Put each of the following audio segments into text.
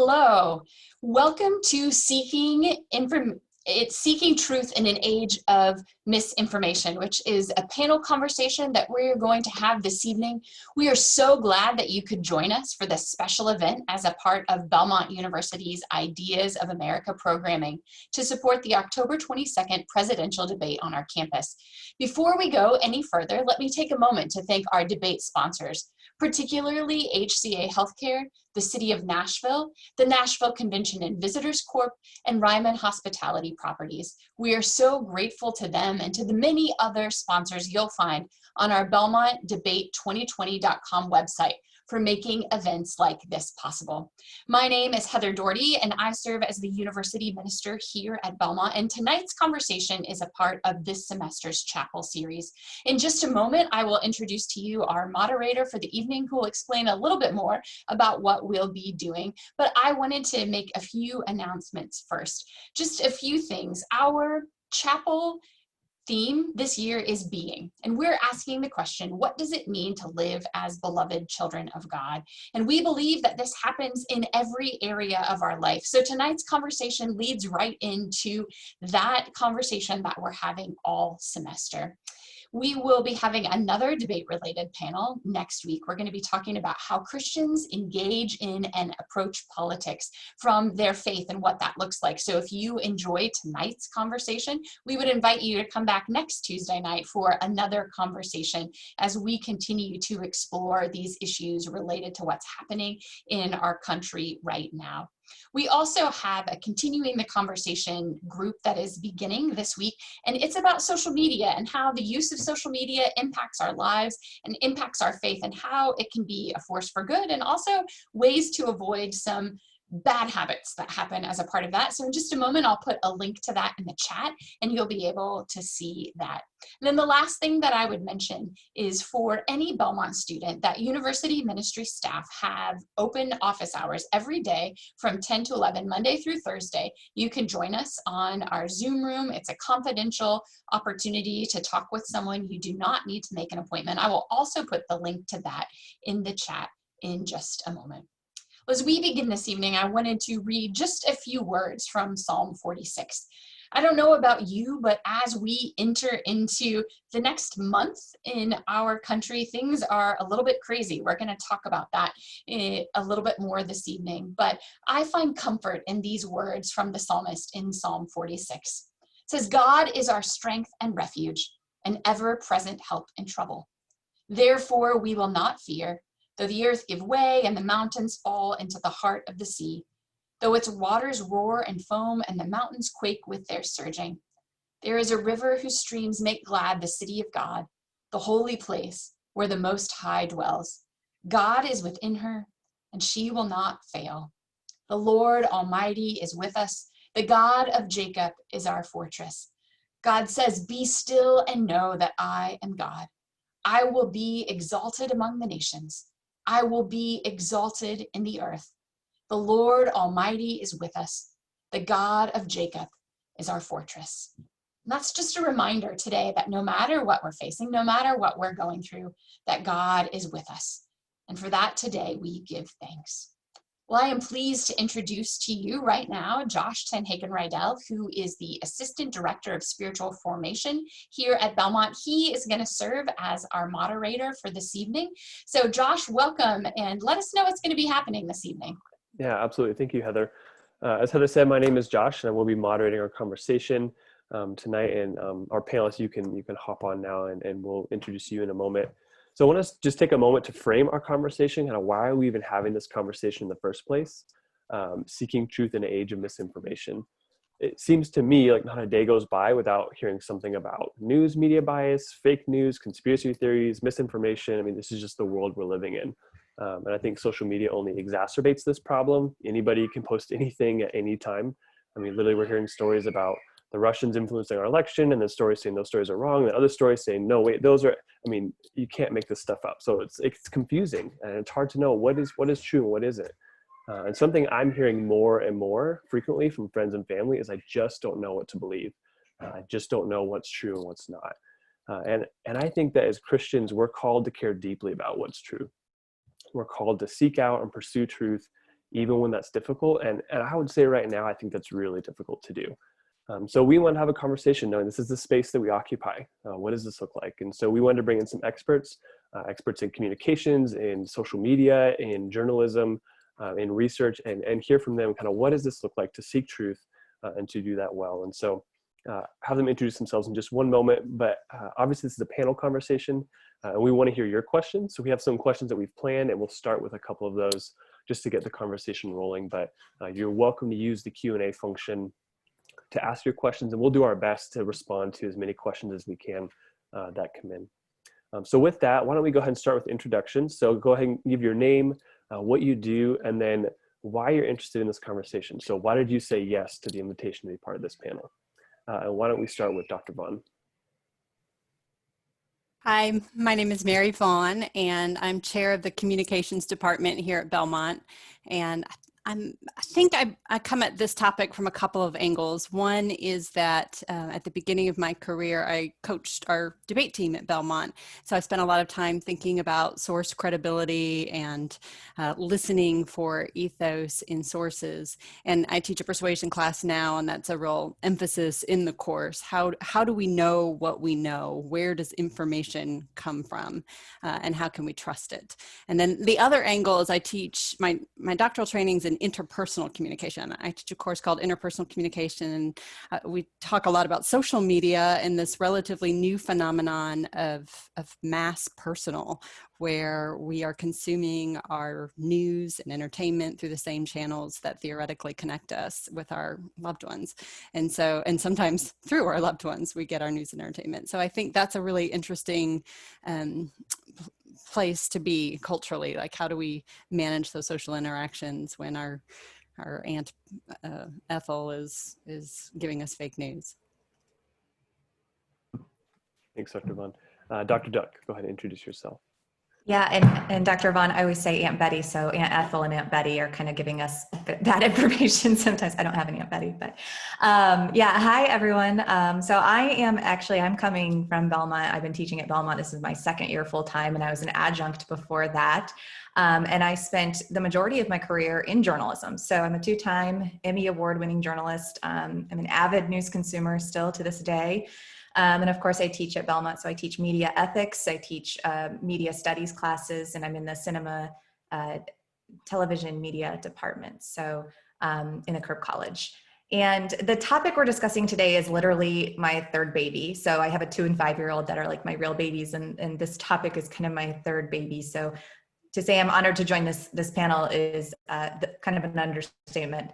Hello, welcome to Seeking Truth in an Age of Misinformation, which is a panel conversation that we're going to have this evening. We are so glad that you could join us for this special event as a part of Belmont University's Ideas of America programming to support the October 22nd presidential debate on our campus. Before we go any further, let me take a moment to thank our debate sponsors, particularly HCA Healthcare, the City of Nashville, the Nashville Convention and Visitors Corp, and Ryman Hospitality Properties. We are so grateful to them and to the many other sponsors you'll find on our BelmontDebate2020.com website for making events like this possible. My name is Heather Doherty, and I serve as the University Minister here at Belmont, and tonight's conversation is a part of this semester's chapel series. In just a moment, I will introduce to you our moderator for the evening, who will explain a little bit more about what we'll be doing, but I wanted to make a few announcements first. Just a few things. Our chapel theme this year is being, and we're asking the question, what does it mean to live as beloved children of God? And we believe that this happens in every area of our life. So tonight's conversation leads right into that conversation that we're having all semester. We will be having another debate-related panel next week. We're going to be talking about how Christians engage in and approach politics from their faith and what that looks like. So if you enjoy tonight's conversation, we would invite you to come back next Tuesday night for another conversation as we continue to explore these issues related to what's happening in our country right now. We also have a Continuing the Conversation group that is beginning this week, and it's about social media and how the use of social media impacts our lives and impacts our faith, and how it can be a force for good, and also ways to avoid some bad habits that happen as a part of that. So in just a moment, I'll put a link to that in the chat and you'll be able to see that. And then the last thing that I would mention is for any Belmont student, that university ministry staff have open office hours every day from 10 to 11, Monday through Thursday. You can join us on our Zoom room. It's a confidential opportunity to talk with someone. You do not need to make an appointment. I will also put the link to that in the chat in just a moment. As we begin this evening, I wanted to read just a few words from Psalm 46. I don't know about you, but as we enter into the next month in our country, things are a little bit crazy. We're going to talk about that a little bit more this evening, but I find comfort in these words from the psalmist in Psalm 46. It says, "God is our strength and refuge, an ever-present help in trouble. Therefore we will not fear, though the earth give way and the mountains fall into the heart of the sea, though its waters roar and foam and the mountains quake with their surging. There is a river whose streams make glad the city of God, the holy place where the Most High dwells. God is within her, and she will not fail. The Lord Almighty is with us. The God of Jacob is our fortress." God says, "Be still and know that I am God. I will be exalted among the nations. I will be exalted in the earth. The Lord Almighty is with us. The God of Jacob is our fortress." And that's just a reminder today that no matter what we're facing, no matter what we're going through, that God is with us. And for that today, we give thanks. Well, I am pleased to introduce to you right now Josh Tenhagen-Rydell, who is the Assistant Director of Spiritual Formation here at Belmont. He is going to serve as our moderator for this evening. So Josh, welcome, and let us know what's going to be happening this evening. Yeah, absolutely. Thank you, Heather. As Heather said, my name is Josh, and I will be moderating our conversation tonight. And our panelists, you can hop on now, and we'll introduce you in a moment. So I want to just take a moment to frame our conversation, kind of why are we even having this conversation in the first place, seeking truth in an age of misinformation. It seems to me like not a day goes by without hearing something about news media bias, fake news, conspiracy theories, misinformation. I mean, this is just the world we're living in. And I think social media only exacerbates this problem. Anybody can post anything at any time. I mean, literally we're hearing stories about the Russians influencing our election, and then stories saying those stories are wrong, and other stories saying, no, wait, those are, I mean, you can't make this stuff up. So it's confusing, and it's hard to know what is true and what isn't. And something I'm hearing more and more frequently from friends and family is I just don't know what to believe. I just don't know what's true and what's not. And I think that as Christians, we're called to care deeply about what's true. We're called to seek out and pursue truth, even when that's difficult. And I would say right now, I think that's really difficult to do. So we want to have a conversation knowing this is the space that we occupy. What does this look like? And so we wanted to bring in some experts, experts in communications, in social media, in journalism, in research, and hear from them kind of what does this look like to seek truth and to do that well. And so have them introduce themselves in just one moment, but obviously this is a panel conversation and we want to hear your questions. So we have some questions that we've planned and we'll start with a couple of those just to get the conversation rolling, but you're welcome to use the Q&A function to ask your questions, and we'll do our best to respond to as many questions as we can that come in. So with that, why don't we go ahead and start with introductions. So go ahead and give your name, what you do, and then why you're interested in this conversation. So why did you say yes to the invitation to be part of this panel? And why don't we start with Dr. Vaughn? Hi, my name is Mary Vaughn, and I'm chair of the communications department here at Belmont. And I think I come at this topic from a couple of angles. One is that at the beginning of my career, I coached our debate team at Belmont. So I spent a lot of time thinking about source credibility and listening for ethos in sources. And I teach a persuasion class now, and that's a real emphasis in the course. How do we know what we know? Where does information come from? And how can we trust it? And then the other angle is I teach my doctoral trainings in interpersonal communication. I teach a course called Interpersonal Communication. We talk a lot about social media and this relatively new phenomenon of mass personal, where we are consuming our news and entertainment through the same channels that theoretically connect us with our loved ones. And sometimes through our loved ones, we get our news and entertainment. So I think that's a really interesting place to be culturally. Like, how do we manage those social interactions when our Aunt Ethel is giving us fake news? Thanks, Dr. Vaughn. Dr. Duck, go ahead and introduce yourself. Yeah, and Dr. Vaughn, I always say Aunt Betty, so Aunt Ethel and Aunt Betty are kind of giving us bad information sometimes. I don't have an Aunt Betty, but yeah, hi everyone. So I'm coming from Belmont. I've been teaching at Belmont. This is my second year full time, and I was an adjunct before that. And I spent the majority of my career in journalism. So I'm a two-time Emmy award-winning journalist. I'm an avid news consumer still to this day. And of course, I teach at Belmont, so I teach media ethics, I teach media studies classes, and I'm in the cinema, television media department, so in a Curb College. And the topic we're discussing today is literally my third baby. So I have a 2- and 5-year-old that are like my real babies, and this topic is kind of my third baby. So to say I'm honored to join this panel is kind of an understatement.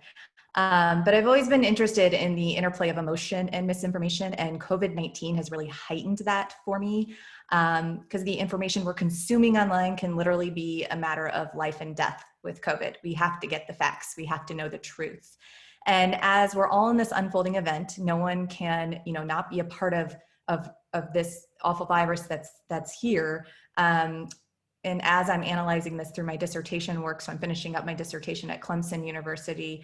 But I've always been interested in the interplay of emotion and misinformation, and COVID-19 has really heightened that for me, because the information we're consuming online can literally be a matter of life and death with COVID. We have to get the facts. We have to know the truth. And as we're all in this unfolding event, no one can, not be a part of this awful virus that's here. And as I'm analyzing this through my dissertation work, so I'm finishing up my dissertation at Clemson University,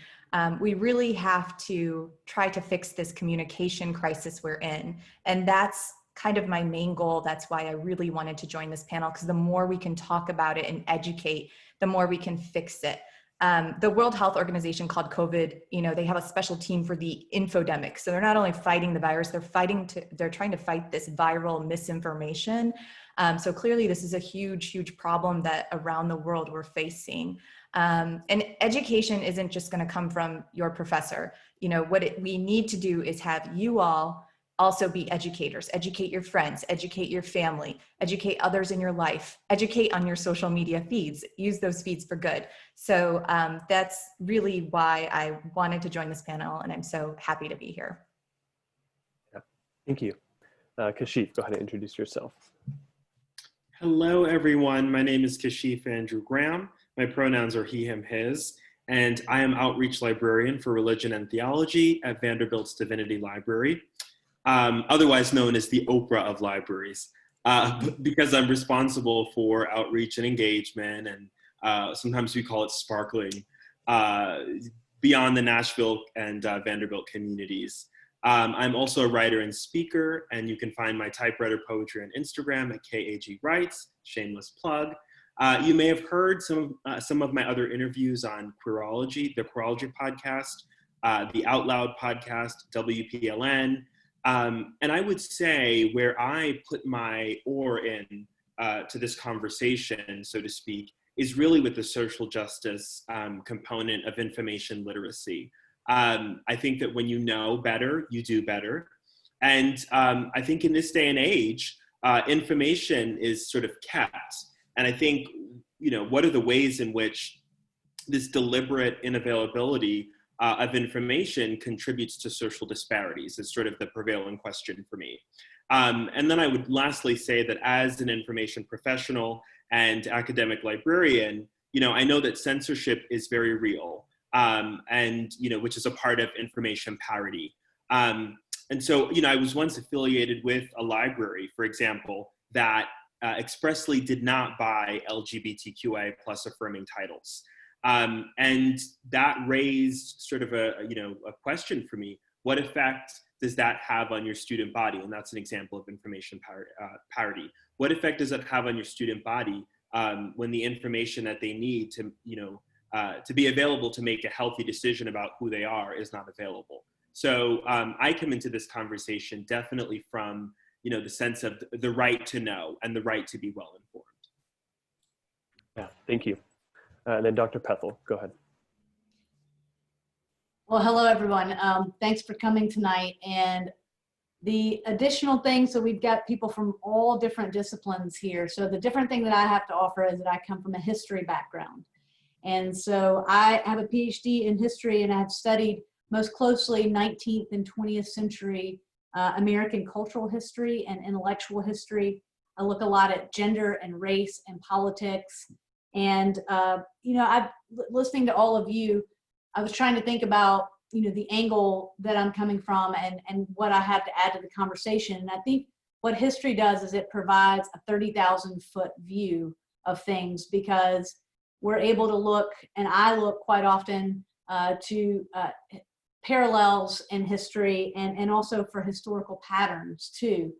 we really have to try to fix this communication crisis we're in. And that's kind of my main goal. That's why I really wanted to join this panel, because the more we can talk about it and educate, the more we can fix it. The World Health Organization called COVID, they have a special team for the infodemic. So they're not only fighting the virus, they're trying to fight this viral misinformation. So clearly this is a huge, huge problem that around the world we're facing. And education isn't just going to come from your professor. What we need to do is have you all also be educators. Educate your friends, educate your family, educate others in your life, educate on your social media feeds, use those feeds for good. So that's really why I wanted to join this panel, and I'm so happy to be here. Yeah. Thank you. Kashif, go ahead and introduce yourself. Hello, everyone. My name is Kashif Andrew Graham. My pronouns are he, him, his, and I am outreach librarian for religion and theology at Vanderbilt's Divinity Library, otherwise known as the Oprah of libraries, because I'm responsible for outreach and engagement, and sometimes we call it sparkling, beyond the Nashville and Vanderbilt communities. I'm also a writer and speaker, and you can find my typewriter poetry on Instagram at KAG Writes, shameless plug. You may have heard some of my other interviews on Queerology, the Queerology podcast, the Out Loud podcast, WPLN. And I would say where I put my oar in to this conversation, so to speak, is really with the social justice component of information literacy. I think that when you know better, you do better. And I think in this day and age, information is sort of kept. And I think, what are the ways in which this deliberate unavailability of information contributes to social disparities is sort of the prevailing question for me. And then I would lastly say that as an information professional and academic librarian, I know that censorship is very real, and, which is a part of information parity. And so, I was once affiliated with a library, for example, that expressly did not buy LGBTQI plus affirming titles. And that raised sort of a question for me. What effect does that have on your student body? And that's an example of information parity. What effect does it have on your student body when the information that they need to be available to make a healthy decision about who they are is not available? So I come into this conversation definitely from the sense of the right to know and the right to be well informed. Yeah, thank you. And then Dr. Pethel, go ahead. Well, hello, everyone. Thanks for coming tonight. And the additional thing, so we've got people from all different disciplines here. So the different thing that I have to offer is that I come from a history background. And so I have a PhD in history, and I've studied most closely 19th and 20th century American cultural history and intellectual history. I look a lot at gender and race and politics. And, I've listening to all of you, I was trying to think about, the angle that I'm coming from and what I have to add to the conversation. And I think what history does is it provides a 30,000 foot view of things, because we're able to look, and I look quite often to parallels in history and also for historical patterns too.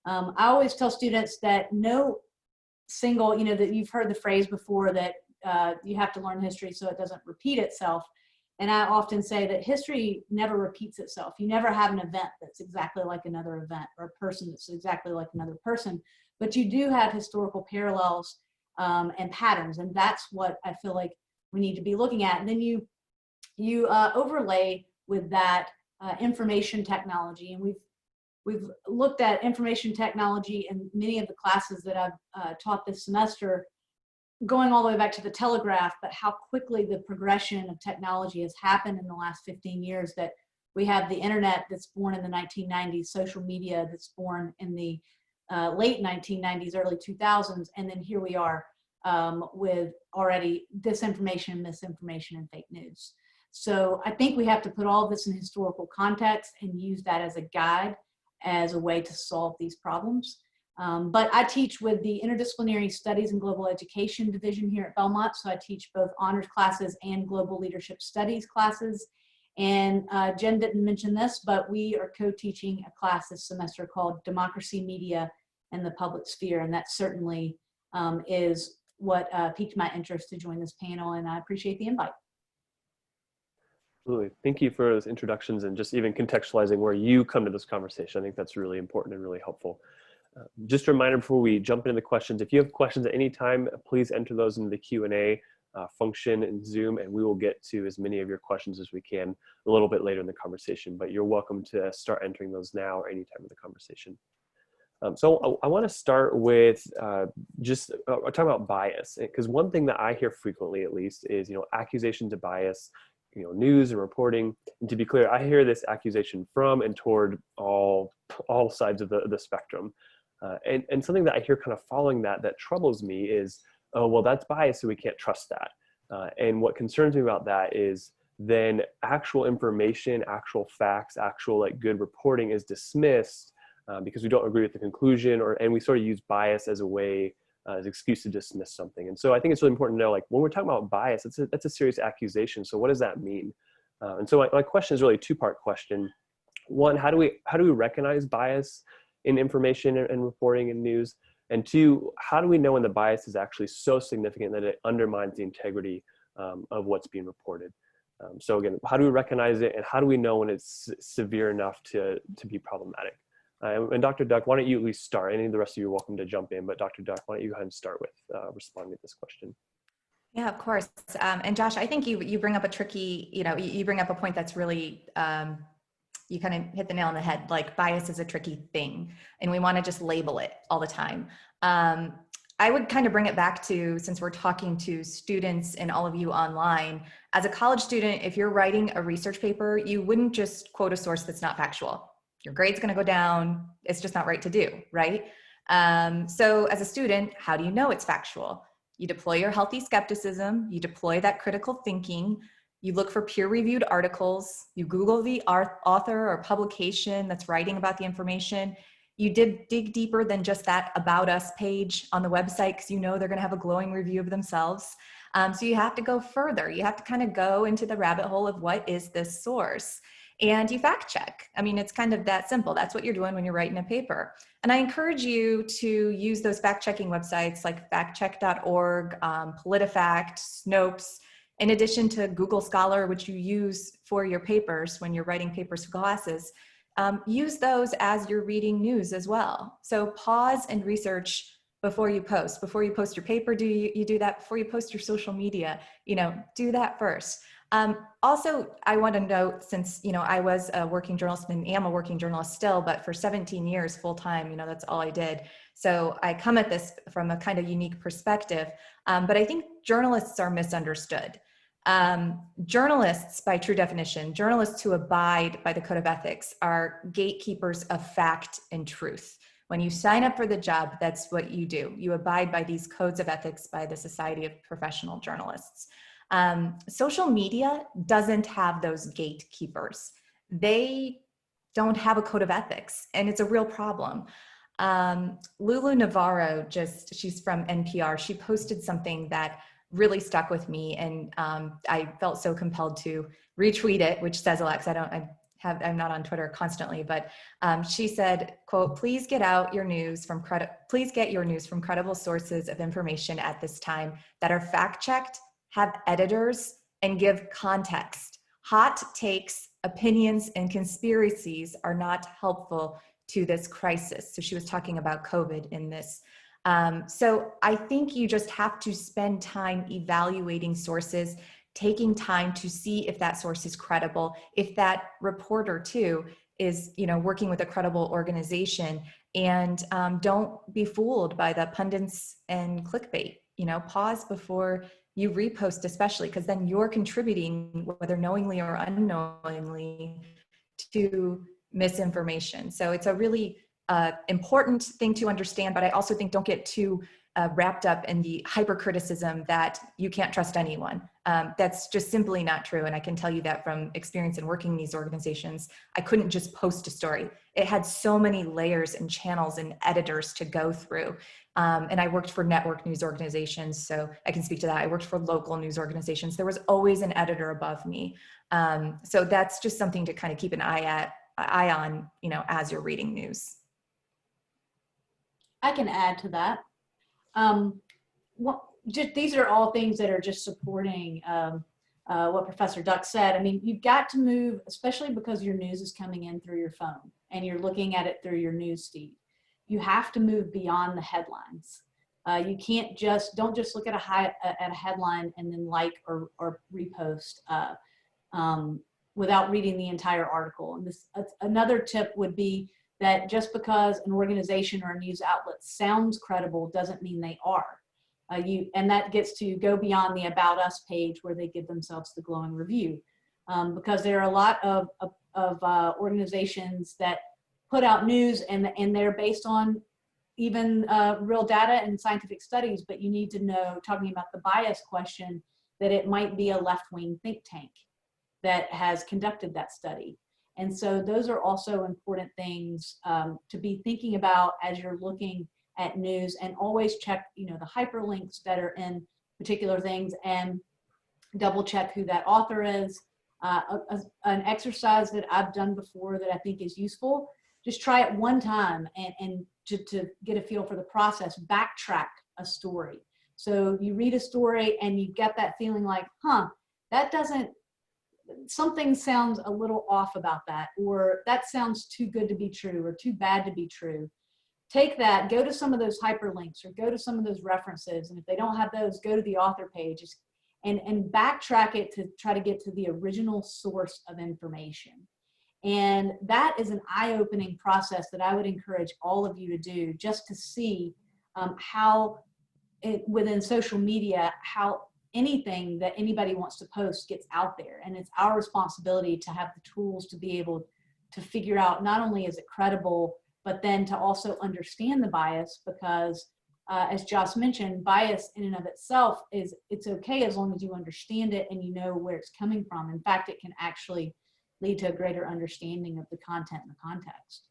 I always tell students that no single, that you've heard the phrase before that you have to learn history so it doesn't repeat itself. And I often say that history never repeats itself. You never have an event that's exactly like another event, or a person that's exactly like another person, but you do have historical parallels and patterns. And that's what I feel like we need to be looking at. And then you overlay with that information technology. And we've looked at information technology in many of the classes that I've taught this semester, going all the way back to the telegraph, but how quickly the progression of technology has happened in the last 15 years, that we have the internet that's born in the 1990s, social media that's born in the late 1990s, early 2000s, and then here we are with already disinformation, misinformation, and fake news. So I think we have to put all this in historical context and use that as a guide, as a way to solve these problems. But I teach with the Interdisciplinary Studies and Global Education division here at Belmont. So I teach both honors classes and global leadership studies classes. And Jen didn't mention this, but we are co-teaching a class this semester called Democracy, Media, and the Public Sphere. And that certainly is what piqued my interest to join this panel. And I appreciate the invite. Absolutely. Thank you for those introductions and just even contextualizing where you come to this conversation. I think that's really important and really helpful. Just a reminder before we jump into the questions, if you have questions at any time, please enter those into the Q&A function in Zoom, and we will get to as many of your questions as we can a little bit later in the conversation, but you're welcome to start entering those now or any time in the conversation. So I want to start with just talking about bias, because one thing that I hear frequently, at least, is accusations of bias, news and reporting. And to be clear, I hear this accusation from and toward all sides of the spectrum. And something that I hear kind of following that troubles me is, oh, well, that's bias, so we can't trust that. And what concerns me about that is then actual information, actual facts, actual good reporting is dismissed because we don't agree with the conclusion, and we sort of use bias as a way, as an excuse to dismiss something. And so I think it's really important to know, when we're talking about bias, that's a serious accusation. So what does that mean? And so my question is really a two-part question. One, how do we recognize bias in information and reporting and news? And two, how do we know when the bias is actually so significant that it undermines the integrity of what's being reported? So again, how do we recognize it, and how do we know when it's severe enough to be problematic? And Dr. Duck, why don't you at least start? Any of the rest of you are welcome to jump in, but Dr. Duck, why don't you go ahead and start with responding to this question? Yeah, of course. And Josh, I think you bring up a tricky, you bring up a point that's really, you kind of hit the nail on the head. Like, bias is a tricky thing, and we want to just label it all the time. I would kind of bring it back to, since we're talking to students and all of you online, as a college student, if you're writing a research paper, you wouldn't just quote a source that's not factual. Your grade's going to go down. It's just not right to do, right? So as a student, how do you know it's factual? You deploy your healthy skepticism, you deploy that critical thinking, you look for peer-reviewed articles, you Google the author or publication that's writing about the information. You dig deeper than just that About Us page on the website, because you know they're going to have a glowing review of themselves. So you have to go further. You have to kind of go into the rabbit hole of what is this source. And you fact check. I mean, it's kind of that simple. That's what you're doing when you're writing a paper. And I encourage you to use those fact checking websites like factcheck.org, PolitiFact, Snopes, in addition to Google Scholar, which you use for your papers when you're writing papers for classes. Use those as you're reading news as well. So pause and research before you post. Before you post your paper, you do that. Before you post your social media, do that first. Also, I want to note, since, I was a working journalist and am a working journalist still, but for 17 years full-time, that's all I did. So I come at this from a kind of unique perspective, but I think journalists are misunderstood. Journalists, by true definition, journalists who abide by the code of ethics are gatekeepers of fact and truth. When you sign up for the job, that's what you do. You abide by these codes of ethics by the Society of Professional Journalists. Social media doesn't have those gatekeepers. They don't have a code of ethics, and it's a real problem. Lulu Navarro, she's from NPR, she posted something that really stuck with me, and I felt so compelled to retweet it, which says a lot, because I'm not on Twitter constantly, but she said, quote, please get your news from credible sources of information at this time that are fact-checked, have editors, and give context. Hot takes, opinions, and conspiracies are not helpful to this crisis. So she was talking about COVID in this. So I think you just have to spend time evaluating sources, taking time to see if that source is credible, if that reporter too is, working with a credible organization, and don't be fooled by the pundits and clickbait. Pause before you repost, especially, because then you're contributing, whether knowingly or unknowingly, to misinformation. So it's a really important thing to understand, but I also think don't get too wrapped up in the hypercriticism that you can't trust anyone. That's just simply not true. And I can tell you that from experience in working in these organizations. I couldn't just post a story. It had so many layers and channels and editors to go through. And I worked for network news organizations, so I can speak to that. I worked for local news organizations. There was always an editor above me. So that's just something to kind of keep an eye on, as you're reading news. I can add to that. These are all things that are just supporting what Professor Duck said. I mean, you've got to move, especially because your news is coming in through your phone and you're looking at it through your news feed. You have to move beyond the headlines. You can't don't just look at a headline and then like or repost without reading the entire article. And another tip would be that just because an organization or a news outlet sounds credible doesn't mean they are. And that gets to go beyond the About Us page where they give themselves the glowing review, because there are a lot of organizations that put out news and they're based on even real data and scientific studies, but you need to know, talking about the bias question, that it might be a left-wing think tank that has conducted that study. And so those are also important things to be thinking about as you're looking at news, and always check, the hyperlinks that are in particular things, and double check who that author is. An exercise that I've done before that I think is useful just try it one time and to get a feel for the process. Backtrack a story. So you read a story and you get that feeling like, that doesn't, something sounds a little off about that, or that sounds too good to be true or too bad to be true. Take that, go to some of those hyperlinks or go to some of those references. And if they don't have those, go to the author page and backtrack it to try to get to the original source of information. And that is an eye-opening process that I would encourage all of you to do, just to see how within social media, how anything that anybody wants to post gets out there. And it's our responsibility to have the tools to be able to figure out, not only is it credible, but then to also understand the bias, because as Josh mentioned, bias in and of itself it's okay as long as you understand it and you know where it's coming from. In fact, it can actually lead to a greater understanding of the content and the context.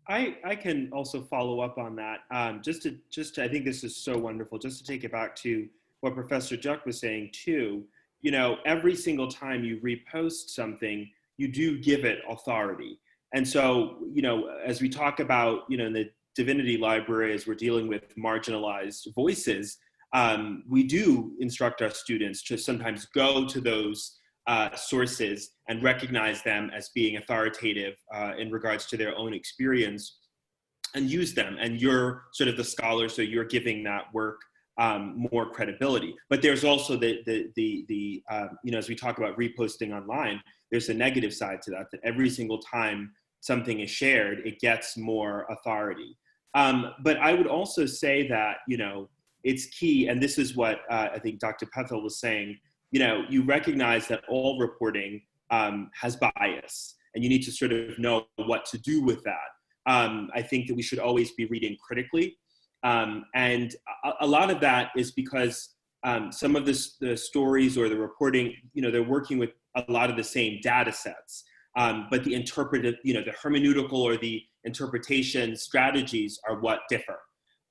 I can also follow up on that. I think this is so wonderful. Just to take it back to what Professor Juck was saying too. Every single time you repost something, you do give it authority. And so, as we talk about, in the Divinity Library, as we're dealing with marginalized voices, we do instruct our students to sometimes go to those sources and recognize them as being authoritative in regards to their own experience and use them. And you're sort of the scholar, so you're giving that work more credibility. But there's also as we talk about reposting online, there's a negative side to that every single time something is shared, it gets more authority. But I would also say that, it's key, and this is what I think Dr. Pethel was saying, you recognize that all reporting has bias, and you need to sort of know what to do with that. I think that we should always be reading critically. And a lot of that is because some of the stories or the reporting, they're working with a lot of the same data sets. But the the hermeneutical or the interpretation strategies are what differ.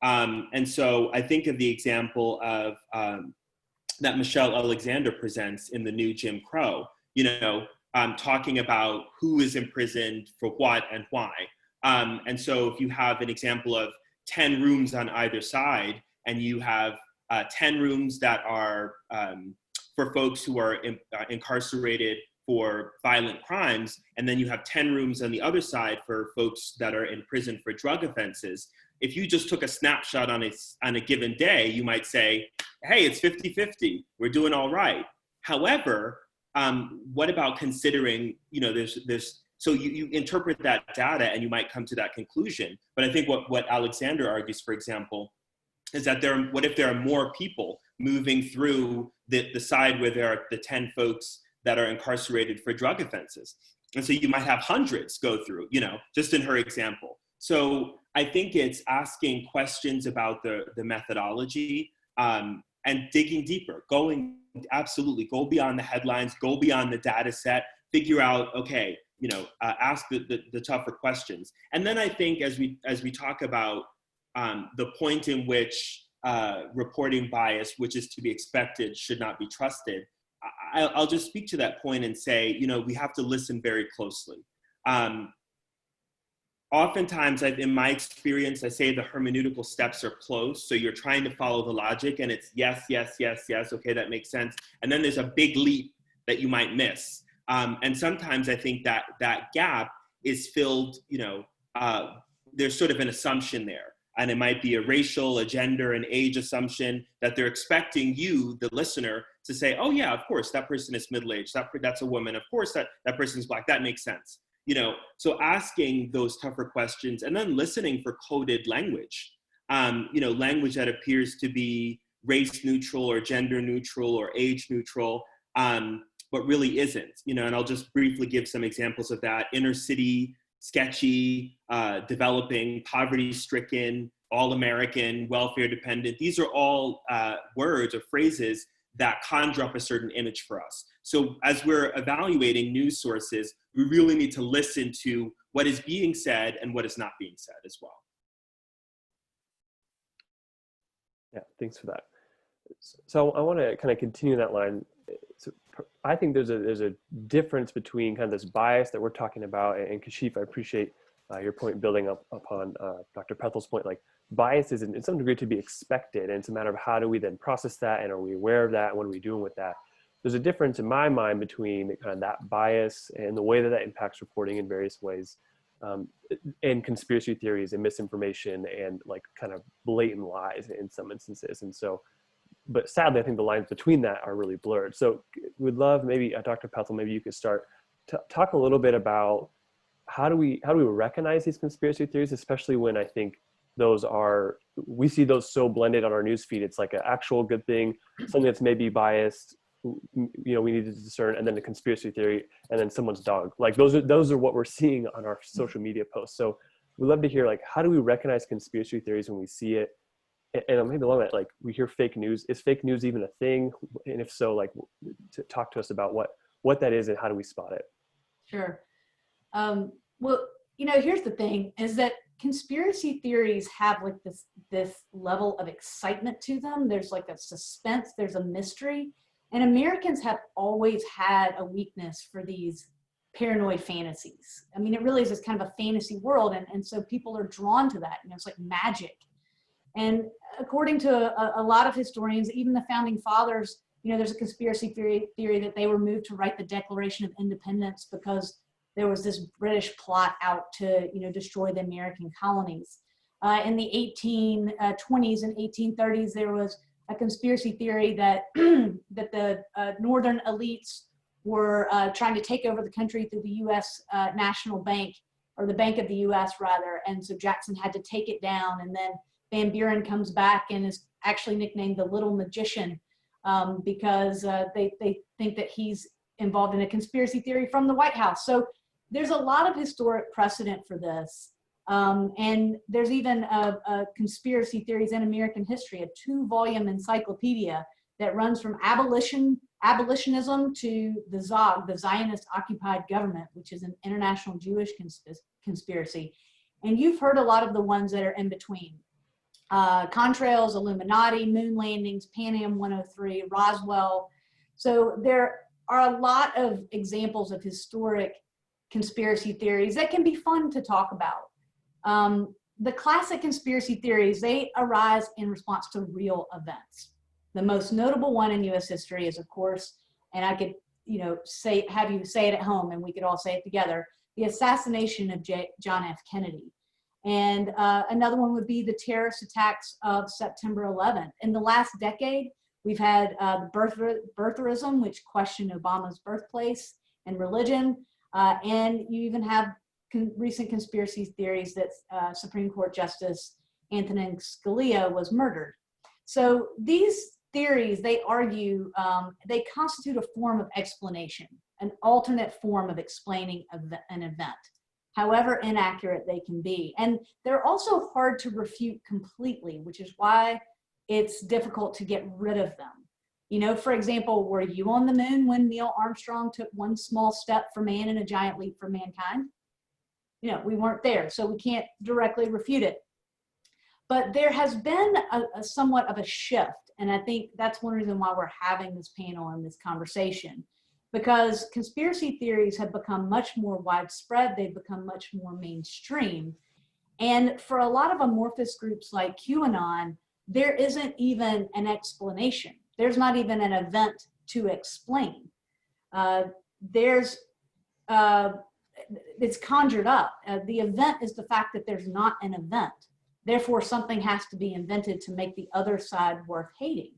And so I think of the example of that Michelle Alexander presents in the new Jim Crow, talking about who is imprisoned for what and why. And so if you have an example of 10 rooms on either side, and you have 10 rooms that are for folks who are incarcerated for violent crimes, and then you have 10 rooms on the other side for folks that are in prison for drug offenses. If you just took a snapshot on a given day, you might say, hey, it's 50-50, we're doing all right. However, what about considering, so you interpret that data and you might come to that conclusion. But I think what Alexander argues, for example, is that what if there are more people moving through the side where there are the 10 folks that are incarcerated for drug offenses? And so you might have hundreds go through, just in her example. So I think it's asking questions about the methodology and digging deeper, go beyond the headlines, go beyond the data set, figure out, okay, ask the tougher questions. And then I think as we talk about the point in which reporting bias, which is to be expected, should not be trusted, I'll just speak to that point and say, we have to listen very closely. Oftentimes, in my experience, I say the hermeneutical steps are close. So you're trying to follow the logic and it's yes, yes, yes, yes. Okay, that makes sense. And then there's a big leap that you might miss. And sometimes I think that gap is filled, there's sort of an assumption there. And it might be a racial, a gender, an age assumption that they're expecting you, the listener, to say, oh yeah, of course, that person is middle-aged, that's a woman, of course that person's Black, that makes sense. So asking those tougher questions and then listening for coded language, language that appears to be race neutral or gender neutral or age neutral, but really isn't, and I'll just briefly give some examples of that. Inner city, sketchy, developing, poverty-stricken, all-American, welfare-dependent. These are all words or phrases that conjure up a certain image for us. So as we're evaluating news sources, we really need to listen to what is being said and what is not being said as well. Yeah, thanks for that. So I want to kind of continue that line. I think there's a difference between kind of this bias that we're talking about, and Kashif, I appreciate your point building up upon Dr. Pethel's point. Like, bias is in some degree to be expected, and it's a matter of how do we then process that, and are we aware of that, and what are we doing with that? There's a difference in my mind between kind of that bias and the way that impacts reporting in various ways, and conspiracy theories and misinformation and like kind of blatant lies in some instances. And so, but sadly, I think the lines between that are really blurred. So we'd love, maybe Dr. Pethel, maybe you could start to talk a little bit about how do we recognize these conspiracy theories, especially when I think we see those so blended on our newsfeed. It's like an actual good thing, something that's maybe biased, we need to discern, and then the conspiracy theory, and then someone's dog. Like those are what we're seeing on our social media posts. So we'd love to hear, like, how do we recognize conspiracy theories when we see it? And maybe along that, like, we hear fake news. Is fake news even a thing? And if so, like, to talk to us about what that is and how do we spot it? Sure. Well, here's the thing, is that conspiracy theories have like this level of excitement to them. There's like a suspense, there's a mystery. And Americans have always had a weakness for these paranoid fantasies. I mean, it really is this kind of a fantasy world. And so people are drawn to that. It's like magic. And according to a lot of historians, even the founding fathers, there's a conspiracy theory that they were moved to write the Declaration of Independence because there was this British plot out to, destroy the American colonies. In the 1820s and 1830s, there was a conspiracy theory that that the northern elites were trying to take over the country through the U.S. National Bank, or the Bank of the U.S. rather, and so Jackson had to take it down. And then Van Buren comes back and is actually nicknamed the Little Magician because they think that he's involved in a conspiracy theory from the White House. So there's a lot of historic precedent for this. And there's even a conspiracy theories in American history, a 2-volume encyclopedia that runs from abolitionism to the ZOG, the Zionist Occupied Government, which is an international Jewish conspiracy. And you've heard a lot of the ones that are in between. Contrails, Illuminati, moon landings, Pan Am 103, Roswell. So there are a lot of examples of historic conspiracy theories that can be fun to talk about. The classic conspiracy theories, they arise in response to real events. The most notable one in U.S. history is, of course, and I could, have you say it at home and we could all say it together, the assassination of John F. Kennedy. And another one would be the terrorist attacks of September 11th. In the last decade, we've had birtherism, which questioned Obama's birthplace and religion. And you even have recent conspiracy theories that Supreme Court Justice Antonin Scalia was murdered. So these theories, they argue, they constitute a form of explanation, an alternate form of explaining an event, however inaccurate they can be. And they're also hard to refute completely, which is why it's difficult to get rid of them. For example, were you on the moon when Neil Armstrong took one small step for man and a giant leap for mankind? We weren't there, so we can't directly refute it. But there has been a somewhat of a shift, and I think that's one reason why we're having this panel and this conversation, because conspiracy theories have become much more widespread, they've become much more mainstream. And for a lot of amorphous groups like QAnon, there isn't even an explanation. There's not even an event to explain. It's conjured up. The event is the fact that there's not an event. Therefore, something has to be invented to make the other side worth hating.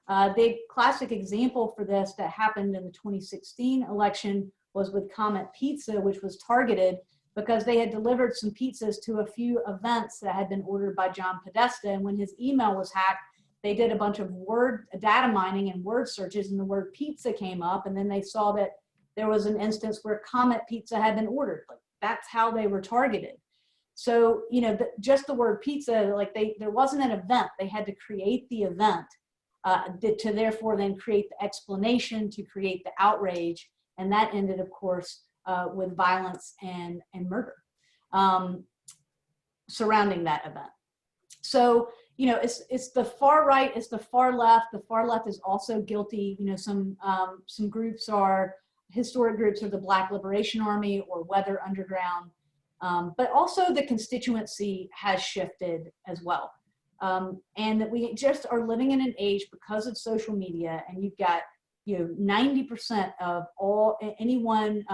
The classic example for this that happened in the 2016 election was with Comet Pizza, which was targeted because they had delivered some pizzas to a few events that had been ordered by John Podesta. And when his email was hacked, they did a bunch of data mining and word searches, and the word pizza came up. And then they saw that there was an instance where Comet Pizza had been ordered. Like, that's how they were targeted. So, just the word pizza, like there wasn't an event. They had to create the event to therefore then create the explanation, to create the outrage. And that ended, of course, with violence and murder surrounding that event. So, it's the far right, it's the far left. The far left is also guilty. Some groups are, historic groups are the Black Liberation Army or Weather Underground. But also the constituency has shifted as well. And that we just are living in an age because of social media, and you've got 90% of anyone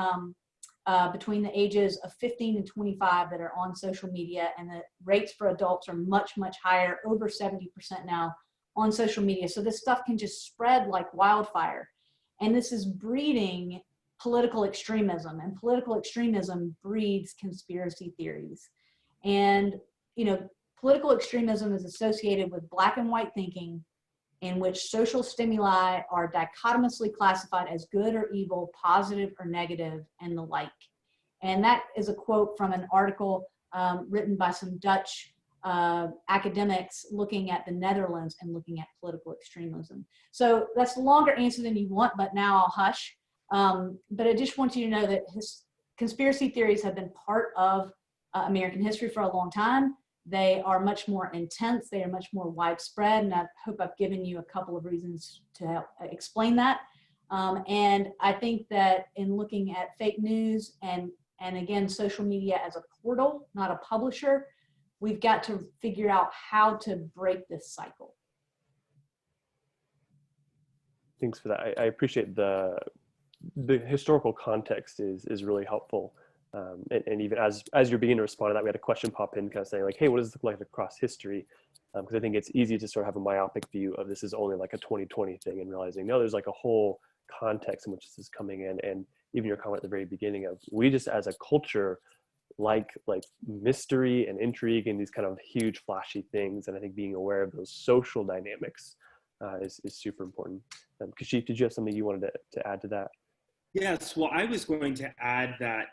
between the ages of 15 and 25 that are on social media, and the rates for adults are much higher, over 70% now on social media. So this stuff can just spread like wildfire, and this is breeding political extremism, and political extremism breeds conspiracy theories. And political extremism is associated with black and white thinking, in which social stimuli are dichotomously classified as good or evil, positive or negative, and the like. And that is a quote from an article written by some Dutch academics looking at the Netherlands and looking at political extremism. So that's a longer answer than you want, but now I'll hush. But I just want you to know that conspiracy theories have been part of American history for a long time. They are much more intense. They are much more widespread. And I hope I've given you a couple of reasons to help explain that. And I think that in looking at fake news and again, social media as a portal, not a publisher, we've got to figure out how to break this cycle. Thanks for that. I appreciate the historical context is really helpful. And even as you're beginning to respond to that, we had a question pop in kind of saying like, hey, what does it look like across history? Because I think it's easy to sort of have a myopic view of this is only like a 2020 thing, and realizing, no, there's like a whole context in which this is coming in. And even your comment at the very beginning of, we just as a culture like mystery and intrigue and these kind of huge flashy things. And I think being aware of those social dynamics is super important. Kashif, did you have something you wanted to add to that? Yes, well, I was going to add that,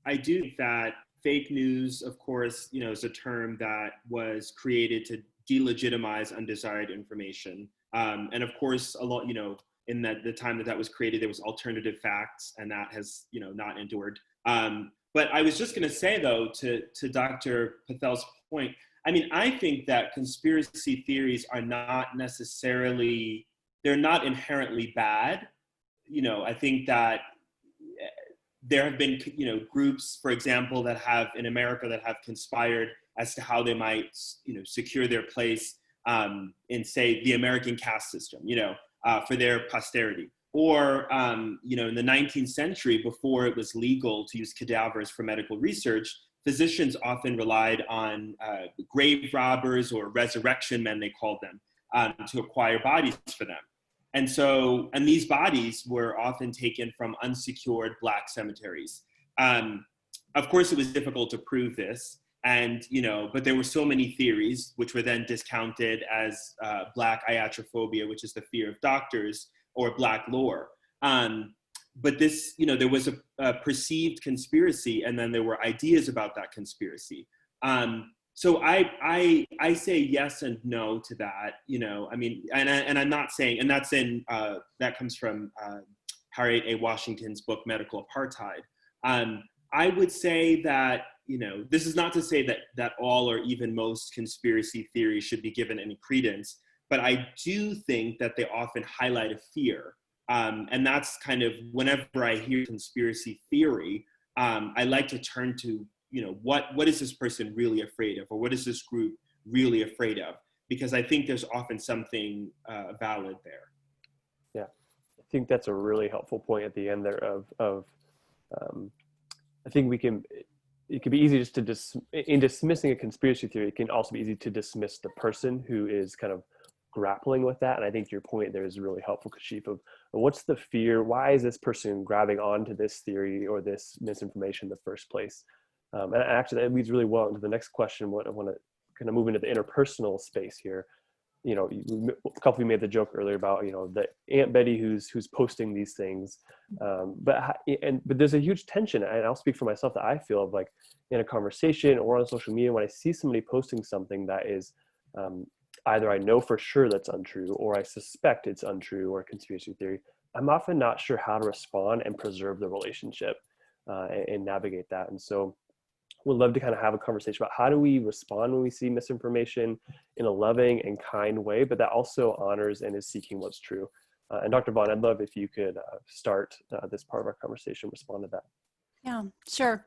I do think that fake news, of course, is a term that was created to delegitimize undesired information. And of course, a lot, in the time that was created, there was alternative facts, and that has, not endured. But I was just going to say, though, to Dr. Pathel's point, I think that conspiracy theories are not necessarily, they're not inherently bad. I think that there have been, groups, for example, that have in America that have conspired as to how they might, secure their place in, say, the American caste system, for their posterity. Or, in the 19th century, before it was legal to use cadavers for medical research, physicians often relied on grave robbers, or resurrection men, they called them, to acquire bodies for them. And these bodies were often taken from unsecured Black cemeteries. Of course, it was difficult to prove this, but there were so many theories, which were then discounted as Black iatrophobia, which is the fear of doctors, or Black lore. But this, there was a perceived conspiracy, and then there were ideas about that conspiracy. So I say yes and no to that, and I'm not saying, and that's that comes from Harriet A. Washington's book, Medical Apartheid. I would say that, this is not to say that all or even most conspiracy theories should be given any credence, but I do think that they often highlight a fear. And that's kind of, whenever I hear conspiracy theory, I like to turn to, what is this person really afraid of? Or what is this group really afraid of? Because I think there's often something valid there. Yeah, I think that's a really helpful point at the end there of I think it can be easy just to in dismissing a conspiracy theory, it can also be easy to dismiss the person who is kind of grappling with that. And I think your point there is really helpful, Kashif, of what's the fear? Why is this person grabbing onto this theory or this misinformation in the first place? And actually that leads really well into the next question. I want to kind of move into the interpersonal space here. A couple of you made the joke earlier about, the Aunt Betty who's posting these things. But there's a huge tension, and I'll speak for myself, that I feel of like in a conversation or on social media, when I see somebody posting something that is either I know for sure that's untrue, or I suspect it's untrue or a conspiracy theory, I'm often not sure how to respond and preserve the relationship and navigate that. And so would love to kind of have a conversation about how do we respond when we see misinformation in a loving and kind way, but that also honors and is seeking what's true. And Dr. Vaughn, I'd love if you could start this part of our conversation, respond to that. Yeah, sure.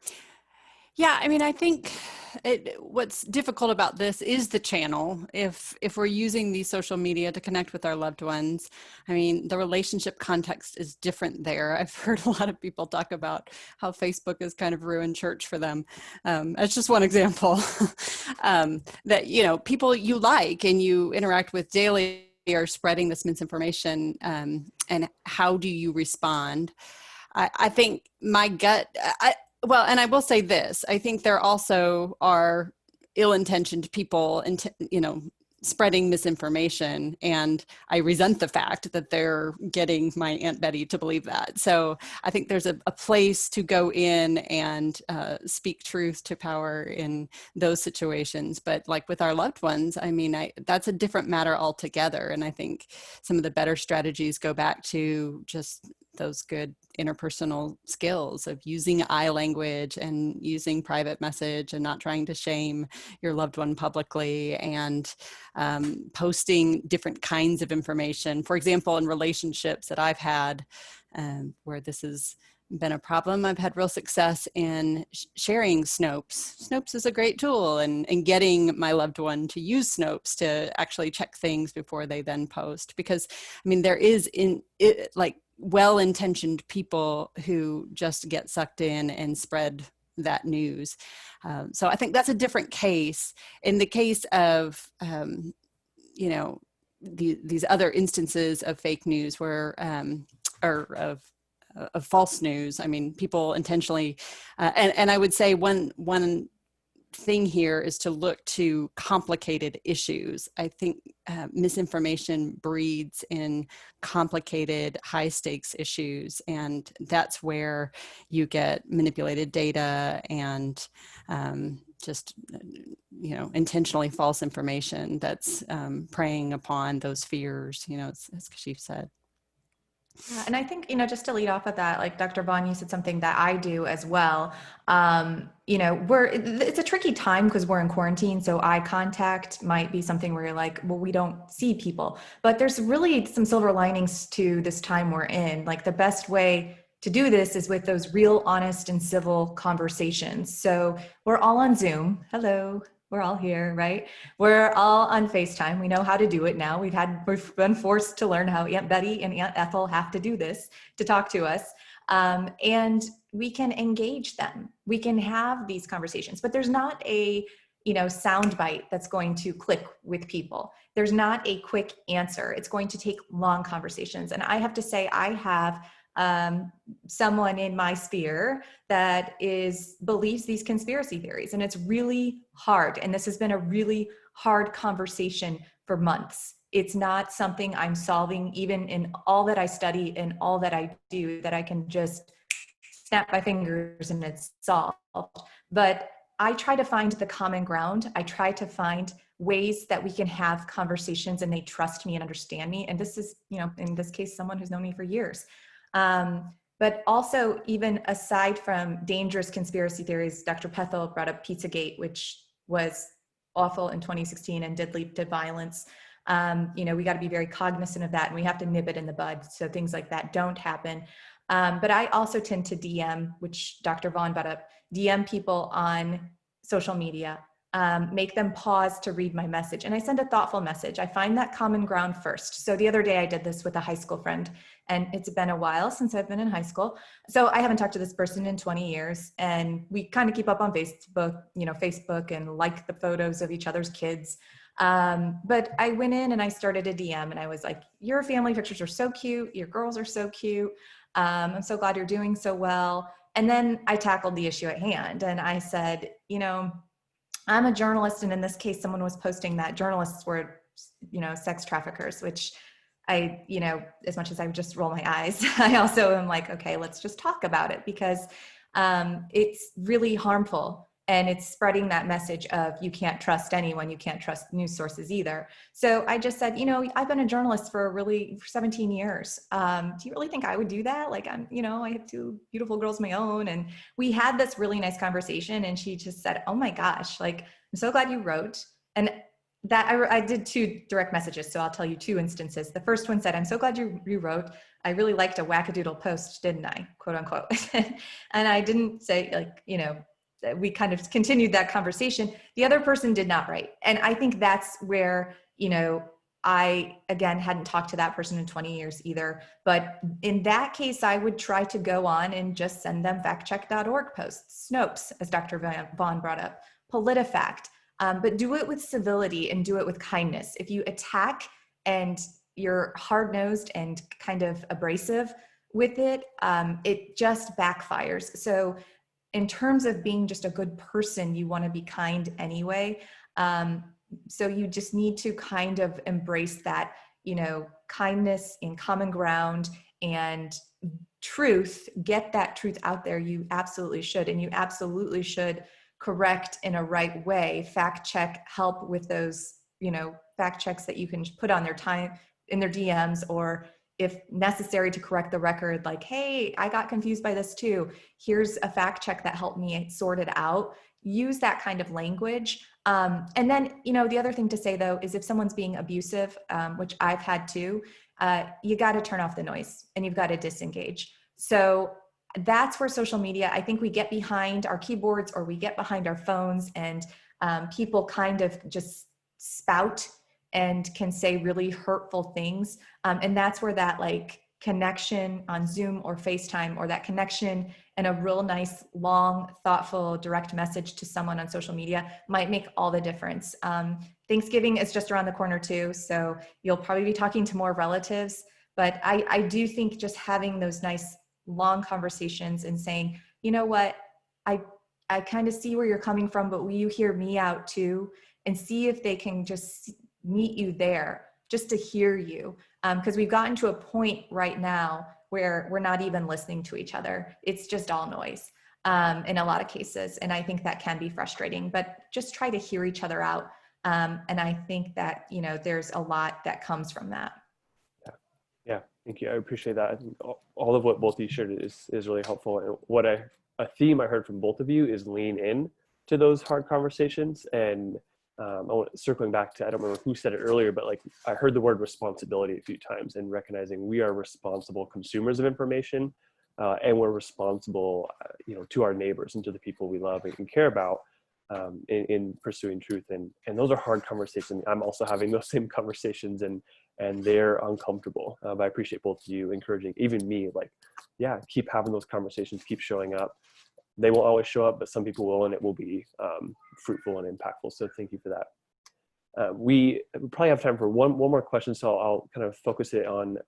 Yeah, I mean, I think what's difficult about this is the channel. If we're using these social media to connect with our loved ones, I mean, the relationship context is different there. I've heard a lot of people talk about how Facebook has kind of ruined church for them. That's just one example. That, you know, people you like and you interact with daily are spreading this misinformation, and how do you respond? I think my gut, well, and I will say this, I think there also are ill-intentioned people, you know, spreading misinformation, and I resent the fact that they're getting my Aunt Betty to believe that. So I think there's a place to go in and speak truth to power in those situations. But like with our loved ones, I mean, that's a different matter altogether. And I think some of the better strategies go back to just those good interpersonal skills of using I language and using private message and not trying to shame your loved one publicly, and posting different kinds of information. For example, in relationships that I've had where this has been a problem, I've had real success in sharing Snopes. Snopes is a great tool, and getting my loved one to use Snopes to actually check things before they then post. Because, I mean, there is like well-intentioned people who just get sucked in and spread that news. So I think that's a different case. In the case of, you know, these other instances of fake news where, or of false news, I mean, people intentionally, and I would say one thing here is to look to complicated issues. I think misinformation breeds in complicated, high stakes issues, and that's where you get manipulated data and just, you know, intentionally false information that's preying upon those fears, you know, as Kashif said. Yeah, and I think, you know, just to lead off of that, like Dr. Vaughn, you said something that I do as well. You know, it's a tricky time because we're in quarantine. So eye contact might be something where you're like, well, we don't see people, but there's really some silver linings to this time we're in. Like the best way to do this is with those real, honest, and civil conversations. So we're all on Zoom. Hello. We're all here, right? We're all on FaceTime. We know how to do it now. We've been forced to learn how Aunt Betty and Aunt Ethel have to do this to talk to us. And we can engage them. We can have these conversations, but there's not a, you know, soundbite that's going to click with people. There's not a quick answer. It's going to take long conversations. And I have to say, I have someone in my sphere that believes these conspiracy theories, and it's really hard. And this has been a really hard conversation for months. It's not something I'm solving, even in all that I study and all that I do, that I can just snap my fingers and it's solved. But I try to find the common ground. I try to find ways that we can have conversations and they trust me and understand me. And this is, you know, in this case, someone who's known me for years. But also, even aside from dangerous conspiracy theories, Dr. Pethel brought up Pizzagate, which was awful in 2016 and did lead to violence. You know, we got to be very cognizant of that, and we have to nip it in the bud so things like that don't happen. But I also tend to DM, which Dr. Vaughn brought up, DM people on social media, make them pause to read my message. And I send a thoughtful message. I find that common ground first. So the other day I did this with a high school friend, and it's been a while since I've been in high school. So I haven't talked to this person in 20 years. And we kind of keep up on Facebook and like the photos of each other's kids. But I went in and I started a DM and I was like, your family pictures are so cute. Your girls are so cute. I'm so glad you're doing so well. And then I tackled the issue at hand and I said, you know, I'm a journalist. And in this case, someone was posting that journalists were, you know, sex traffickers, which I, you know, as much as I would just roll my eyes, I also am like, okay, let's just talk about it because it's really harmful And it's spreading that message of you can't trust anyone, you can't trust news sources either. So I just said, I've been a journalist for 17 years. Do you really think I would do that? Like I have two beautiful girls of my own. And we had this really nice conversation, and she just said, oh my gosh, like, I'm so glad you wrote. And that I did 2 direct messages. So I'll tell you 2 instances. The first one said, I'm so glad you wrote. I really liked a wackadoodle post, didn't I? Quote unquote. And I didn't say we kind of continued that conversation. The other person did not write. And I think that's where, I, again, hadn't talked to that person in 20 years either. But in that case, I would try to go on and just send them factcheck.org posts, Snopes, as Dr. Vaughn brought up, PolitiFact, but do it with civility and do it with kindness. If you attack and you're hard-nosed and kind of abrasive with it, it just backfires. So in terms of being just a good person, you want to be kind anyway. So you just need to kind of embrace that, kindness and common ground and truth, get that truth out there. You absolutely should. And you absolutely should correct in a right way, fact check, help with those, fact checks that you can put on their time in their DMs, or if necessary to correct the record, like, hey, I got confused by this too. Here's a fact check that helped me sort it out. Use that kind of language. And then, the other thing to say though, is if someone's being abusive, which I've had too, you got to turn off the noise and you've got to disengage. So that's where social media, I think we get behind our keyboards or we get behind our phones, and people kind of just spout and can say really hurtful things. And that's where that like connection on Zoom or FaceTime, or that connection and a real nice, long, thoughtful, direct message to someone on social media might make all the difference. Thanksgiving is just around the corner too, so you'll probably be talking to more relatives. But I do think just having those nice, long conversations and saying, you know what, I kind of see where you're coming from, but will you hear me out too? And see if they can just meet you there, just to hear you. Because we've gotten to a point right now where we're not even listening to each other. It's just all noise in a lot of cases. And I think that can be frustrating, but just try to hear each other out. And I think that, there's a lot that comes from that. Yeah, thank you. I appreciate that. I think all of what both of you shared is really helpful. And what a theme I heard from both of you is lean in to those hard conversations. And circling back to, I don't remember who said it earlier, but like I heard the word responsibility a few times, and recognizing we are responsible consumers of information, and we're responsible, to our neighbors and to the people we love and care about, in pursuing truth. And those are hard conversations. I'm also having those same conversations, and they're uncomfortable. But I appreciate both of you encouraging, even me, like, yeah, keep having those conversations, keep showing up. They won't always show up, but some people will, and it will be fruitful and impactful. So thank you for that. We probably have time for one more question, so I'll kind of focus it on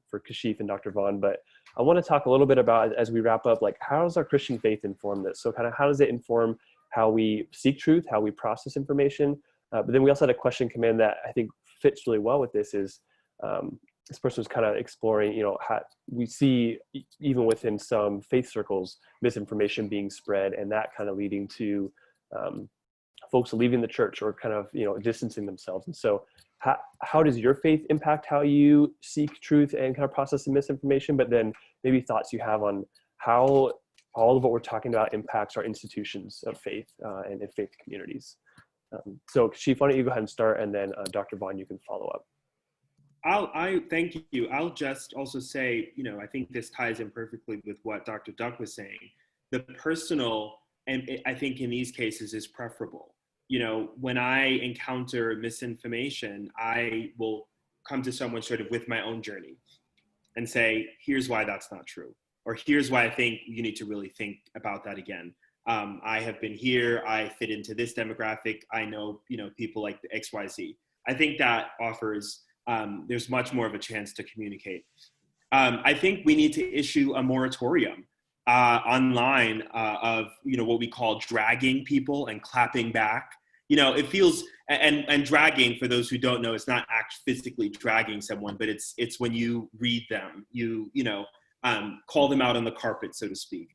for Kashif and Dr. Vaughn. But I want to talk a little bit about, as we wrap up, like, how does our Christian faith inform this? So kind of how does it inform how we seek truth, how we process information? But then we also had a question come in that I think fits really well with this, is this person was kind of exploring, how we see even within some faith circles, misinformation being spread, and that kind of leading to folks leaving the church or kind of, distancing themselves. And so how does your faith impact how you seek truth and kind of process the misinformation? But then maybe thoughts you have on how all of what we're talking about impacts our institutions of faith and faith communities. So Kashif, why don't you go ahead and start, and then Dr. Vaughn, you can follow up. I thank you. I'll just also say, I think this ties in perfectly with what Dr. Duck was saying. The personal, and I think in these cases, is preferable. When I encounter misinformation, I will come to someone sort of with my own journey and say, here's why that's not true. Or here's why I think you need to really think about that again. I have been here, I fit into this demographic. I know, people like the XYZ. I think that offers, there's much more of a chance to communicate. I think we need to issue a moratorium online of, what we call dragging people and clapping back. It feels, and dragging, for those who don't know, it's not physically dragging someone, but it's when you read them, call them out on the carpet, so to speak.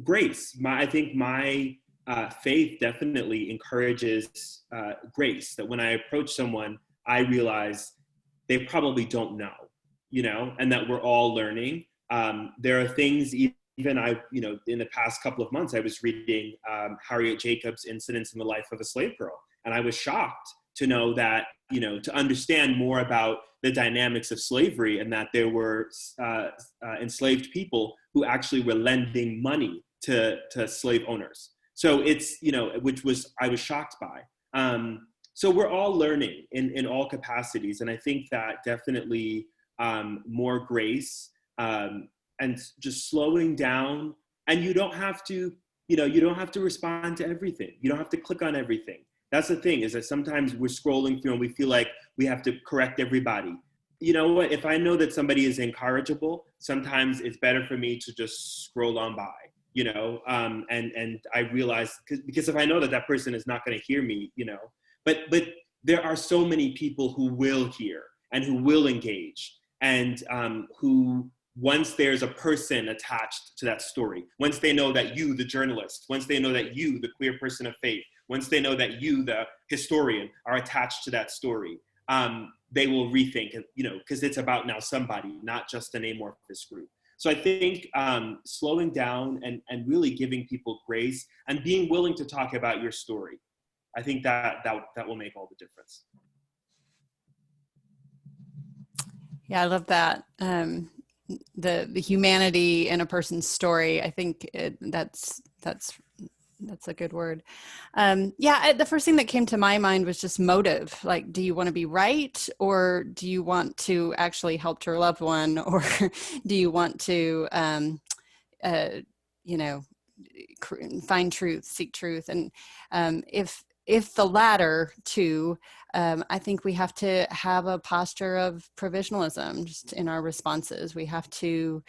Grace, I think my faith definitely encourages grace, that when I approach someone, I realize they probably don't know, and that we're all learning. There are things even in the past couple of months, I was reading Harriet Jacobs' Incidents in the Life of a Slave Girl. And I was shocked to know that, to understand more about the dynamics of slavery, and that there were enslaved people who actually were lending money to slave owners. So it's, I was shocked by. So we're all learning in all capacities. And I think that definitely more grace, and just slowing down. And you don't have to respond to everything. You don't have to click on everything. That's the thing, is that sometimes we're scrolling through and we feel like we have to correct everybody. You know what? If I know that somebody is incorrigible, sometimes it's better for me to just scroll on by, and I realize, because if I know that that person is not going to hear me, but there are so many people who will hear and who will engage, and who, once there's a person attached to that story, once they know that you, the journalist, once they know that you, the queer person of faith, once they know that you, the historian, are attached to that story, they will rethink, because it's about now somebody, not just an amorphous group. So I think slowing down and really giving people grace and being willing to talk about your story, I think that will make all the difference. Yeah, I love that. The humanity in a person's story. I think that's a good word. The first thing that came to my mind was just motive. Like, do you want to be right, or do you want to actually help your loved one, or do you want to, find truth, seek truth? And if the latter two, I think we have to have a posture of provisionalism just in our responses. We have to,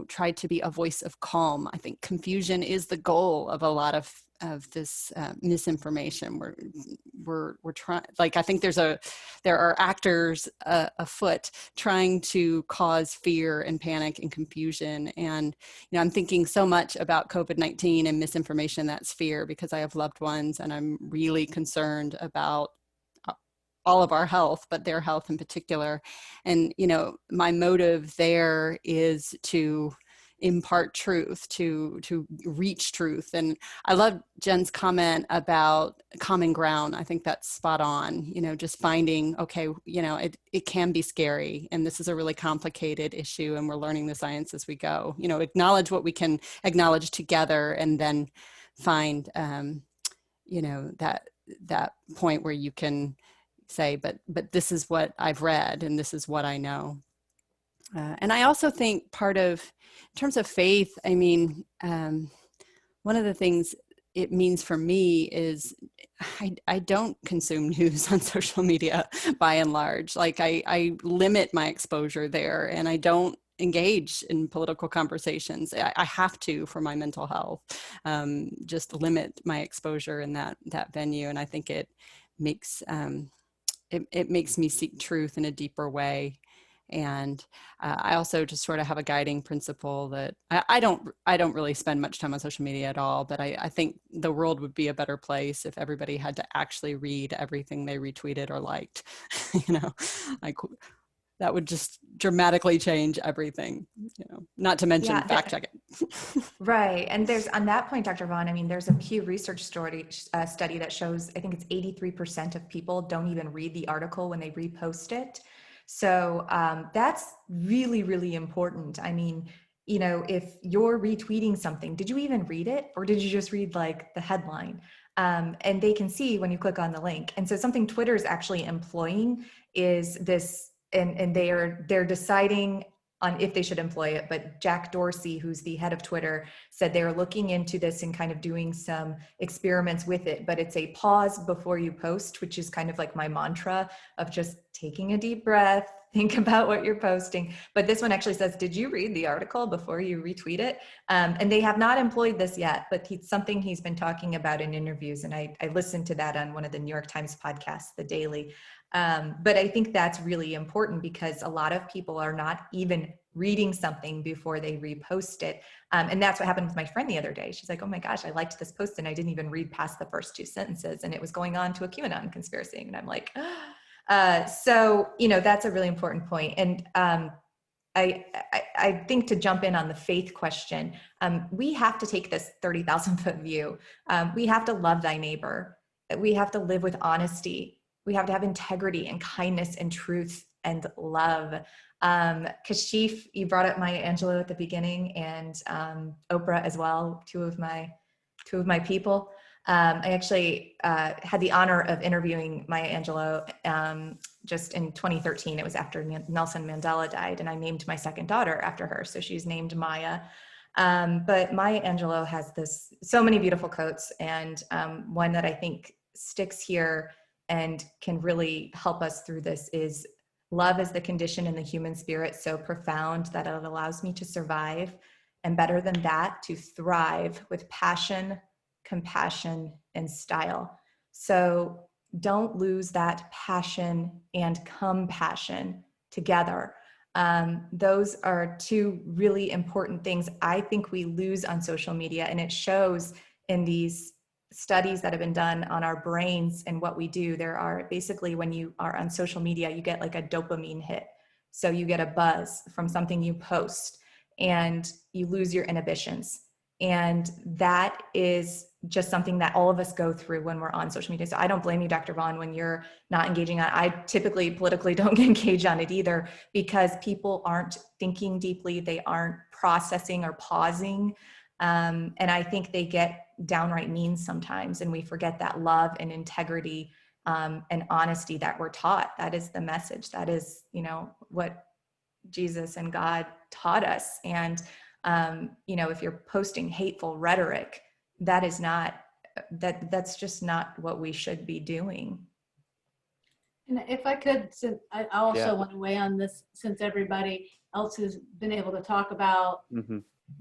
try to be a voice of calm. I think confusion is the goal of a lot of this misinformation. We're trying, like, I think there are actors afoot trying to cause fear and panic and confusion. And, I'm thinking so much about COVID-19 and misinformation, that's fear, because I have loved ones and I'm really concerned about all of our health, but their health in particular. And, my motive there is to impart truth, to reach truth. And I love Jen's comment about common ground. I think that's spot on, just finding, okay, it can be scary, and this is a really complicated issue, and we're learning the science as we go, acknowledge what we can acknowledge together, and then find, that point where you can say, but this is what I've read, and this is what I know. And I also think part of, in terms of faith, I mean, one of the things it means for me is I don't consume news on social media by and large. Like, I limit my exposure there, and I don't engage in political conversations. I have to, for my mental health, just limit my exposure in that venue. And I think it makes it makes me seek truth in a deeper way. And I also just sort of have a guiding principle that I don't really spend much time on social media at all, but I think the world would be a better place if everybody had to actually read everything they retweeted or liked. That would just dramatically change everything, not to mention fact check it. Right. And there's, on that point, Dr. Vaughn, I mean, there's a Pew Research study that shows, I think it's 83% of people don't even read the article when they repost it. So that's really, really important. I mean, if you're retweeting something, did you even read it? Or did you just read like the headline? And they can see when you click on the link. And so something Twitter is actually employing is this, and they're deciding on if they should employ it. But Jack Dorsey, who's the head of Twitter, said they're looking into this and kind of doing some experiments with it. But it's a pause before you post, which is kind of like my mantra of just taking a deep breath, think about what you're posting. But this one actually says, did you read the article before you retweet it? And they have not employed this yet, but it's something he's been talking about in interviews. And I listened to that on one of the New York Times podcasts, The Daily. But I think that's really important because a lot of people are not even reading something before they repost it. And that's what happened with my friend the other day. She's like, oh my gosh, I liked this post and I didn't even read past the first 2 sentences, and it was going on to a QAnon conspiracy. And I'm like, so, that's a really important point. And I think, to jump in on the faith question, we have to take this 30,000 foot view. We have to love thy neighbor. We have to live with honesty. We have to have integrity and kindness and truth and love. Kashif, you brought up Maya Angelou at the beginning, and Oprah as well, two of my people. I actually had the honor of interviewing Maya Angelou just in 2013. It was after Nelson Mandela died, and I named my second daughter after her. So she's named Maya. But Maya Angelou has so many beautiful quotes, and one that I think sticks here and can really help us through this is, love is the condition in the human spirit so profound that it allows me to survive, and better than that, to thrive with passion, compassion, and style. So don't lose that passion and compassion together. Those are two really important things I think we lose on social media, and it shows in these studies that have been done on our brains and what we do. There are basically, when you are on social media, you get like a dopamine hit. So you get a buzz from something you post and you lose your inhibitions. And that is just something that all of us go through when we're on social media. So I don't blame you, Dr. Vaughn, when you're not engaging on it. I typically politically don't engage on it either, because people aren't thinking deeply. They aren't processing or pausing. And I think they get downright mean sometimes, and we forget that love and integrity and honesty that we're taught. That is the message. That is, what Jesus and God taught us. And if you're posting hateful rhetoric, that's just not what we should be doing. And if I could, since I also want to weigh on this, since everybody else has been able to talk about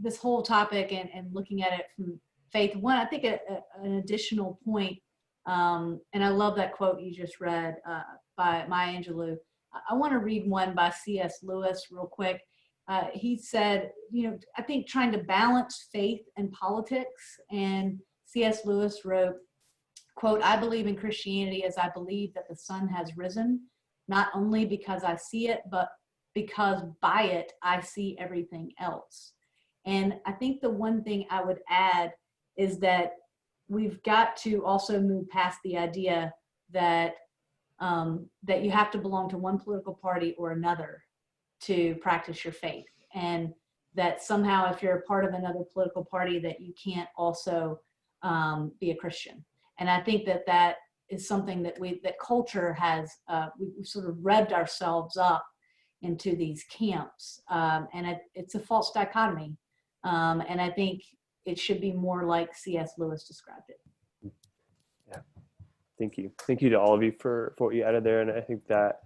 this whole topic and looking at it from faith. One, I think an additional point, and I love that quote you just read by Maya Angelou. I want to read one by C.S. Lewis real quick. He said, I think trying to balance faith and politics, and C.S. Lewis wrote, quote, I believe in Christianity as I believe that the sun has risen, not only because I see it, but because by it I see everything else. And I think the one thing I would add is that we've got to also move past the idea that that you have to belong to one political party or another to practice your faith, and that somehow if you're a part of another political party that you can't also be a Christian. And I think that is something that culture has, we've sort of revved ourselves up into these camps, and it's a false dichotomy. And I think it should be more like C.S. Lewis described it. Yeah, thank you. Thank you to all of you for what you added there. And I think that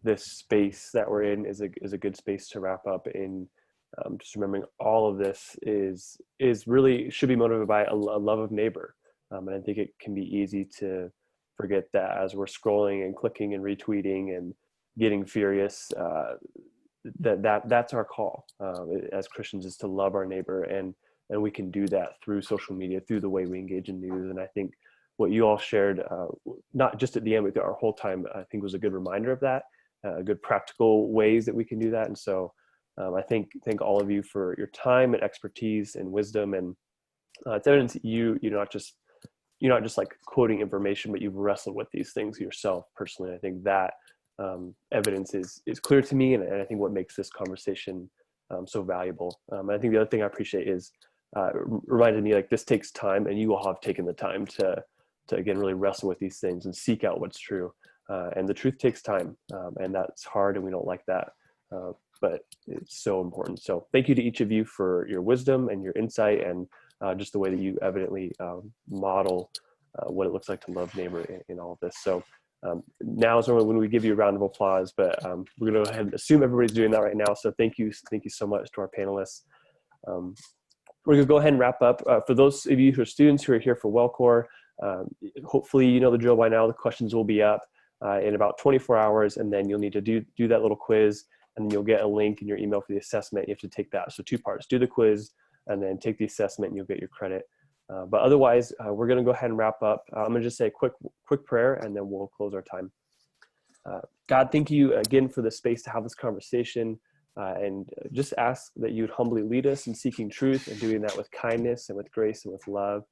this space that we're in is a good space to wrap up in. Just remembering all of this is really should be motivated by a love of neighbor. And I think it can be easy to forget that as we're scrolling and clicking and retweeting and getting furious, that's our call as Christians, is to love our neighbor, and we can do that through social media, through the way we engage in news. And I think what you all shared, not just at the end, but our whole time, I think was a good reminder of that, good practical ways that we can do that. And so I thank all of you for your time and expertise and wisdom, and it's evidence that you're not just like quoting information, but you've wrestled with these things yourself personally. I think that evidence is clear to me, and I think what makes this conversation so valuable. I think the other thing I appreciate is reminded me, like, this takes time, and you all have taken the time to again really wrestle with these things and seek out what's true. And the truth takes time, and that's hard, and we don't like that, but it's so important. So thank you to each of you for your wisdom and your insight, and just the way that you evidently model what it looks like to love neighbor in all of this. So now is when we give you a round of applause, but we're going to go ahead and assume everybody's doing that right now. So thank you so much to our panelists. We're going to go ahead and wrap up. For those of you who are students who are here for WellCore, hopefully you know the drill by now. The questions will be up in about 24 hours, and then you'll need to do that little quiz. and then you'll get a link in your email for the assessment. You have to take that. So 2 parts: do the quiz and then take the assessment, and you'll get your credit. But otherwise, we're going to go ahead and wrap up. I'm going to just say a quick prayer, and then we'll close our time. God, thank you again for the space to have this conversation, and just ask that you would humbly lead us in seeking truth and doing that with kindness and with grace and with love,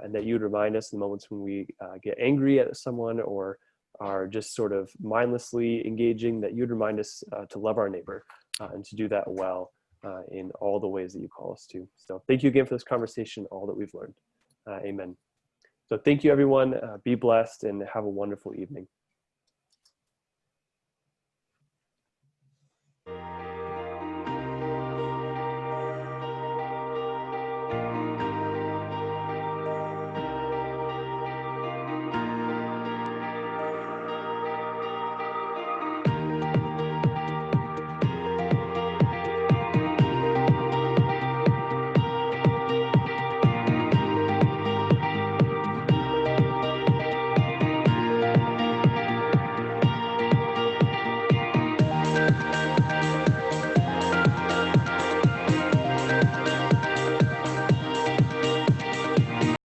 and that you would remind us in the moments when we get angry at someone or are just sort of mindlessly engaging, that you would remind us to love our neighbor and to do that well in all the ways that you call us to. So thank you again for this conversation, all that we've learned. Amen. So thank you, everyone. Be blessed and have a wonderful evening.